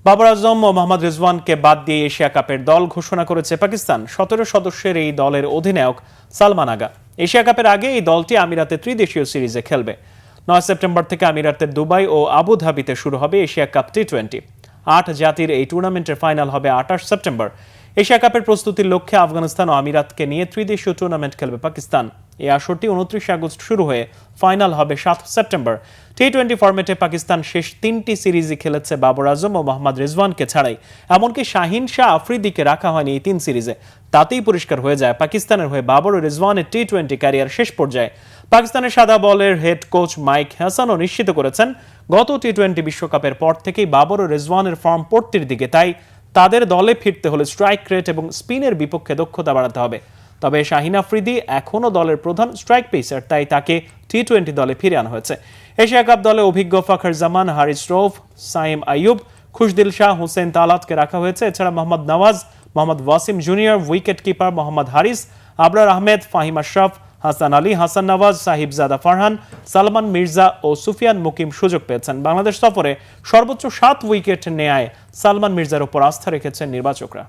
বাবর আজম ও মোহাম্মদ রিজওয়ানকে বাদ দিয়ে এশিয়া কাপের দল ঘোষণা করেছে পাকিস্তান। 17 সদস্যের এই দলের অধিনায়ক সালমান আগা। এশিয়া কাপের আগে এই দলটি আমিরাতে ত্রিদেশীয় সিরিজে খেলবে। 9 সেপ্টেম্বর থেকে আমিরাতের দুবাই ও আবুধাবিতে শুরু হবে এশিয়া কাপ টি-20। 8 জাতির এই টুর্নামেন্টের ফাইনাল হবে 28 সেপ্টেম্বর। এশিয়া কাপের প্রস্তুতির লক্ষ্যে আফগানিস্তান ও আমিরাতকে নিয়ে ত্রিদেশীয় টুর্নামেন্ট খেলবে পাকিস্তান। এই আসরটি 29 আগস্ট শুরু হয়ে ফাইনাল হবে 7 সেপ্টেম্বর। টি-20 ফরম্যাটে পাকিস্তান শেষ 3টি সিরিজই খেলেছে বাবর আজম ও মোহাম্মদ রিজওয়ানকে ছাড়াই। এমনকি শাহিন শাহ আফ্রিদিকে রাখা হয়নি এই 3 সিরিজে। তাতেই পরিষ্কার হয়ে যায় পাকিস্তানের হয়ে বাবর ও রিজওয়ানের টি-20 ক্যারিয়ার শেষ পর্যায়ে। পাকিস্তানের সাদা বলের হেড কোচ মাইক হাসানও নিশ্চিত করেছেন, গত টি-20 বিশ্বকাপের পর থেকেই বাবর ও রিজওয়ানের ফর্ম পড়তির দিকে। তাই তাদের দলে ফিরতে হলে স্ট্রাইক রেট এবং স্পিনের বিপক্ষে দক্ষতা বাড়াতে হবে। তবে শাহিন আফ্রিদি এখনও দলের প্রধান স্ট্রাইক পেসার, তাই তাকে টি-20 দলে ফিরে আনা হয়েছে। এশিয়া কাপ দলে অভিজ্ঞ ফাখর জামান, হারিস রৌফ, সাইম আইয়ুব, খুশদিল শাহ, হোসেন তালাতকে রাখা হয়েছে। এছাড়া Mohammad Nawaz, Mohammad Wasim junior, wicket keeper Mohammad Haris, Abrar Ahmed, Faheem Ashraf, Hasan Ali, Hasan Nawaz, Sahibzada Farhan, Salman Mirza ও সুফিয়ান মুকিম সুযোগ পেয়েছেন। বাংলাদেশ সফরে সর্বোচ্চ 7 উইকেট নেয় সালমান মির্জার উপর আস্থা রেখেছেন নির্বাচকরা।